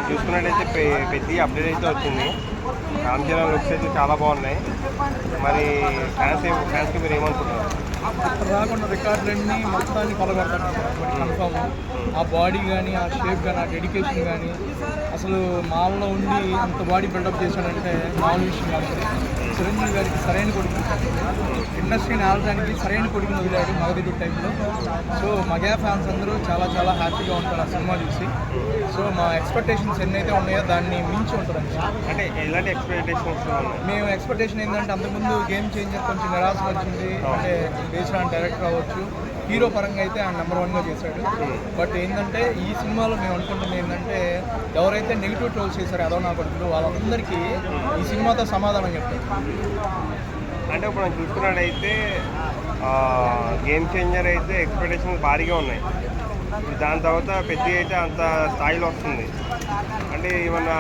చూసుకున్నట్టయితే పెద్ద అప్డేట్ అయితే వచ్చింది. రామ్ చరణ్ లుక్స్ అయితే చాలా బాగున్నాయి. మరి ఫ్యాన్స్కి మీరు ఏమనుకుంటున్నారు? ఇప్పుడు రాకుండా రికార్డులన్నీ మొత్తాన్ని కొలగొడతాడు కన్ఫామ్. ఆ బాడీ కానీ, ఆ షేప్ కానీ, ఆ డెడికేషన్ కానీ, అసలు మాల్లో ఉండి అంత బాడీ బిల్డప్ చేశాడంటే మామూలు విషయం కాదు. చిరంజీవి గారికి సరైన కొడుకు, ఇండస్ట్రీని ఆడడానికి సరైన కొడుకుని వదిలాడు మగధీరుడు టైంలో. సో మగా ఫ్యాన్స్ అందరూ చాలా చాలా హ్యాపీగా ఉంటారు ఆ సినిమా చూసి. సో మా ఎక్స్పెక్టేషన్స్ ఎన్నైతే ఉన్నాయో దాన్ని మించి ఉంటుంది. అంటే ఎలాంటి ఎక్స్పెక్టేషన్స్? మేము ఎక్స్పెక్టేషన్ ఏంటంటే అంతకుముందు గేమ్ చేంజర్ కొంచెం నిరాశ వచ్చింది. అంటే బేస్డ్ ఆన్ డైరెక్టర్ అవ్వచ్చు, హీరో పరంగా అయితే ఆయన నెంబర్ 1గా చేశాడు. బట్ ఏంటంటే ఈ సినిమాలో మేము అనుకుంటుంది ఏంటంటే ఎవరైతే నెగిటివ్ ట్రోల్స్ చేశారో అదో నా కొడుకులు వాళ్ళందరికీ ఈ సినిమాతో సమాధానం చెప్తారు. అంటే ఇప్పుడు మనం చూసుకున్నట్టయితే గేమ్ చేంజర్ అయితే ఎక్స్పెక్టేషన్స్ భారీగా ఉన్నాయి. దాని తర్వాత పెద్ద అయితే అంత స్థాయిలో వస్తుంది. అంటే ఏమన్నా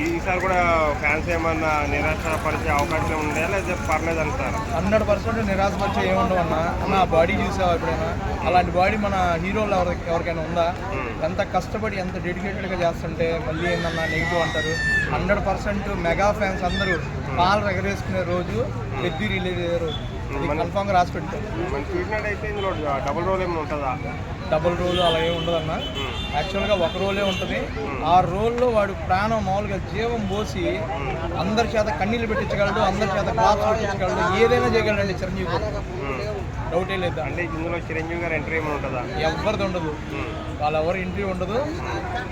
ఈసారి కూడా ఫ్యాన్స్ ఏమన్నా నిరాశపరిచే అవకాశం ఉందా, లేదా పర్లేదు అంటారు? 100% నిరాశపరిచే ఏముండవు అన్న. ఆ బాడీ చూసావా ఎప్పుడైనా? అలాంటి బాడీ మన హీరోలు ఎవరికైనా ఉందా? ఎంత కష్టపడి ఎంత డెడికేటెడ్గా చేస్తుంటే మళ్ళీ ఏందన్నా నెగిటివ్ అంటారు. 100% మెగా ఫ్యాన్స్ అందరూ పాలు ఎగరేసుకునే రోజు పెద్ద రిలీజ్ అయ్యే రోజు కన్ఫామ్గా రాసి పెట్టారు. మనం చూసినట్టయితే ఇందులో డబుల్ రోల్ ఏమి ఉంటుందా? డబుల్ రోల్ అలా ఏమి ఉండదన్న. యాక్చువల్గా ఒక రోలే ఉంటుంది. ఆ రోల్లో వాడు ప్రాణం మామూలుగా జీవం పోసి అందరి చేత కన్నీళ్ళు పెట్టించగలడు, అందరి చేత క్లాప్స్ పెట్టించగలడు, ఏదైనా చేయగలడండి చిరంజీవి గారు. డౌటే లేదు. అంటే ఇందులో చిరంజీవి గారు ఎంట్రీ ఏమి ఉంటుందా? ఎవరిది ఉండదు, వాళ్ళెవరు ఎంట్రీ ఉండదు.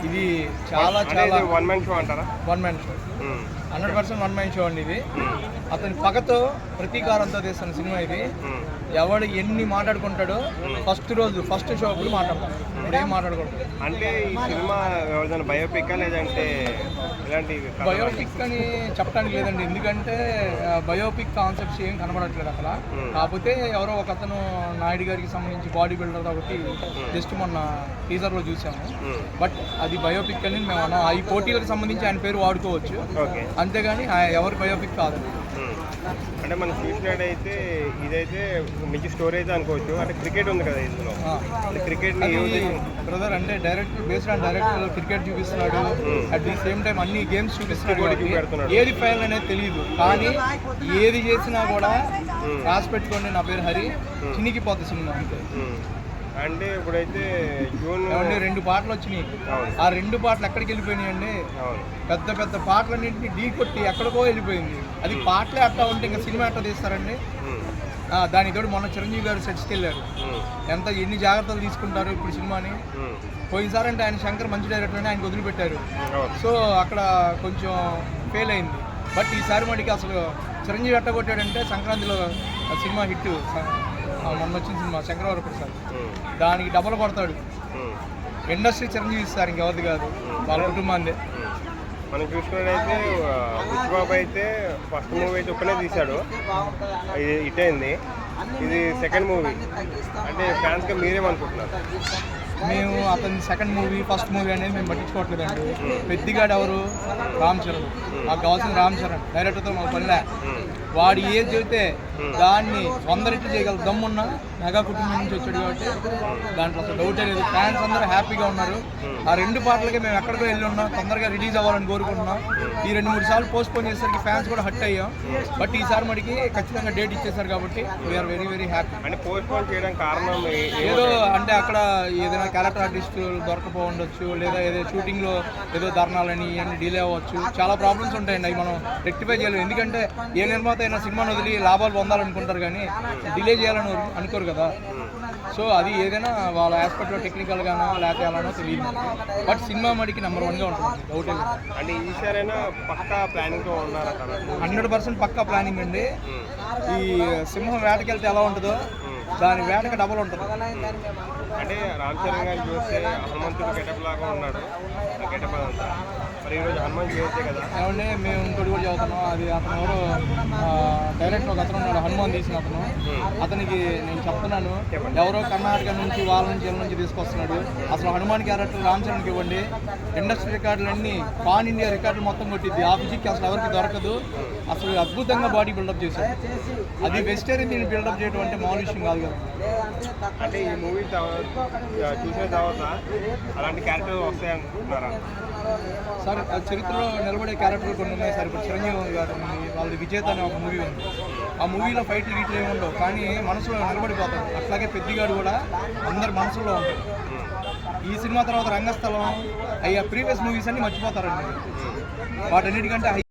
ఇది చాలా చాలా వన్ మ్యాన్ షో అంటారా? 1 మ్యాన్ షో, 100% 1 మ్యాన్ షో అండి ఇది. అతని పగతో ప్రతీకారంతో తీస్తున్న సినిమా ఇది. ఎవడు ఎన్ని మాట్లాడుకుంటాడో ఫస్ట్ షో అప్పుడు మాట్లాడతాడు, ఇప్పుడు ఏం మాట్లాడకూడదు. అంటే ఈ సినిమా ఎవరిదైనా బయోపిక్ లేదంటే ఇలాంటి బయోపిక్ అని చెప్పడానికి లేదండి. ఎందుకంటే బయోపిక్ కాన్సెప్ట్స్ ఏం కనబడట్లేదు అక్కడ. కాకపోతే ఎవరో ఒక అతను నాయుడు గారికి సంబంధించి బాడీ బిల్డర్ ఒకటి జస్ట్ మొన్న టీజర్లో చూసాము. బట్ అది బయోపిక్ అని మేము అన్నాం. ఈ పోటీలకు సంబంధించి ఆయన పేరు వాడుకోవచ్చు, అంతేగాని ఎవరి బయోపిక్ కాదు. అంటే మనం చూసినట్టయితే ఇదైతే మంచి స్టోరీ అయితే అనుకోవచ్చు. అంటే క్రికెట్ ఉంది కదా ఇందులో, క్రికెట్ బ్రదర్ అంటే director based on director cricket చూపిస్తున్నాడు, అట్ ది సేమ్ టైం అన్ని గేమ్స్ చూపిస్తున్నాడు. ఏది ఫైనల్ అనేది తెలియదు, కానీ ఏది చేసినా కూడా రాసి పెట్టుకోండి నా పేరు హరి, చినిగిపోతుంది సినిమా అంతే. అంటే ఇప్పుడైతే జూన్ 2 పాటలు వచ్చినాయి. ఆ 2 పాటలు ఎక్కడికి వెళ్ళిపోయినాయి అండి? పెద్ద పెద్ద పాటలన్నింటినీ ఢీ కొట్టి ఎక్కడికో వెళ్ళిపోయింది. అది పాటలే అట్టా ఉంటే ఇంకా సినిమా ఎట్టా తీస్తారండి? దానితోటి మొన్న చిరంజీవి గారు సెట్స్కి వెళ్ళారు. ఎన్ని జాగ్రత్తలు తీసుకుంటారు ఇప్పుడు సినిమాని. పోయినసారి అంటే ఆయన శంకర్ మంచి డైరెక్టర్ అని ఆయనకు వదిలిపెట్టారు. సో అక్కడ కొంచెం ఫెయిల్ అయింది. బట్ ఈసారి మటుకి అసలు చిరంజీవి ఎట్ట కొట్టాడంటే సంక్రాంతిలో సినిమా హిట్ మొన్న వచ్చిన సినిమా శంకరవర ప్రసాద్, దానికి డబల్ కొడతాడు. ఇండస్ట్రీ చిరంజీవి ఇస్తారు, ఇంకెవరిది కాదు, వాళ్ళ కుటుంబాన్ని. మనం చూసుకున్నట్టయితే బుచ్చిబాబు అయితే ఫస్ట్ మూవీ అయితే ఒక్కనే తీశాడు, ఇది హిట్ అయింది. ఇది సెకండ్ మూవీ. అంటే ఫ్యాన్స్గా మీరేమనుకుంటున్నారు? మేము అతని సెకండ్ మూవీ ఫస్ట్ మూవీ అనేది మేము పట్టించుకోవట్లేదండి. పెద్దిగాడు ఎవరు? రామ్ చరణ్. మాకు కావాల్సిన రామ్ చరణ్. డైరెక్టర్తో మాకు పనిలే. వాడు ఏది చెబితే దాన్ని 100 రెట్లు చేయగల దమ్మున్న మెగా కుటుంబం నుంచి వచ్చాడు కాబట్టి దాంట్లో అసలు డౌటే లేదు. ఫ్యాన్స్ అందరూ హ్యాపీగా ఉన్నారు. ఆ 2 పాటలకి మేము ఎక్కడికో వెళ్ళి ఉన్నాం, తొందరగా రిలీజ్ అవ్వాలని కోరుకుంటున్నాం. ఈ 2-3 సార్లు పోస్ట్ పోన్ చేసేసరికి ఫ్యాన్స్ కూడా హట్ అయ్యాం. బట్ ఈసారి మటుకి ఖచ్చితంగా డేట్ ఇచ్చేసారు కాబట్టి వీఆర్ వెరీ వెరీ హ్యాపీ. అంటే పోస్ట్ పోన్ చేయడానికి కారణం ఏదో అంటే అక్కడ ఏదైనా క్యారెక్టర్ ఆర్టిస్టులు దొరకపోవచ్చు, లేదా ఏదో షూటింగ్లో ఏదో ధర్నాలని ఇవన్నీ డిలే అవ్వచ్చు. చాలా ప్రాబ్లమ్స్ ఉంటాయండి, అవి మనం రెక్టిఫై చేయలేము. ఎందుకంటే ఏ నిర్మాత అయినా సినిమాను వదిలి లాభాలు పొందాలనుకుంటారు, కానీ డిలే చేయాలని అనుకోరు కదా. సో అది ఏదైనా వాళ్ళ ఆస్పెక్ట్లో టెక్నికల్గానో లేకపోతే అలానో తెలియదు. బట్ సినిమా మడికి నెంబర్ 1గా ఉంటుంది, డౌట్ లేదు. అంటే ఈసారైనా పక్కా ప్లానింగ్తో ఉన్నారా? 100% పక్కా ప్లానింగ్ అండి. ఈ సింహం వేటకెళ్తే ఎలా ఉంటుందో దాని వేటకి డబల్ ఉంటుంది. అంటే రామ్ చరణ్ గారిని చూస్తే హనుమంతుడు గెటప్ లాగా ఉన్నాడు, గెటప్ అదంతా. మరి ఈరోజు హనుమాన్ జయంతి కదా. ఏమంటే మేము ఇంకోటి కూడా చదువుతున్నాం. అది అతను ఎవరు డైరెక్టర్ ఒక అతను ఉన్నాడు, హనుమాన్ తీసిన అతను. అతనికి నేను చెప్తున్నాను, ఎవరో కర్ణాటక నుంచి వాళ్ళ నుంచి వీళ్ళ నుంచి తీసుకొస్తున్నాడు. అసలు హనుమాన్ క్యారెక్టర్ రామ్ చరణ్కి ఇవ్వండి, ఇండస్ట్రీ రికార్డులన్నీ పాన్ ఇండియా రికార్డులు మొత్తం కొట్టిద్ది. ఆ ఫిజిక్ అసలు ఎవరికి దొరకదు. అసలు అద్భుతంగా బాడీ బిల్డప్ చేశాడు. అది వెజిటేరియన్ దీన్ని బిల్డప్ చేయడం అంటే మామూలు విషయం కాదు కదా. అంటే ఈ మూవీ చూసిన తర్వాత అలాంటి క్యారెక్టర్ వస్తాయనుకుంటున్నారా? సార్ ఆ చరిత్రలో నిలబడే క్యారెక్టర్లు కొన్ని ఉన్నాయి సార్. ఇప్పుడు చిరంజీవి గారు ఉంది, వాళ్ళది విజేత అనే ఒక మూవీ ఉంది. ఆ మూవీలో ఫైట్లు గీట్లు ఏమి ఉండవు, కానీ మనసులో నిలబడిపోతాడు. అట్లాగే పెద్దిగాడు కూడా అందరి మనసులో ఉంటాడు. ఈ సినిమా తర్వాత రంగస్థలం అయ్యా ప్రీవియస్ మూవీస్ అన్ని మర్చిపోతారండి. వాటన్నిటికంటే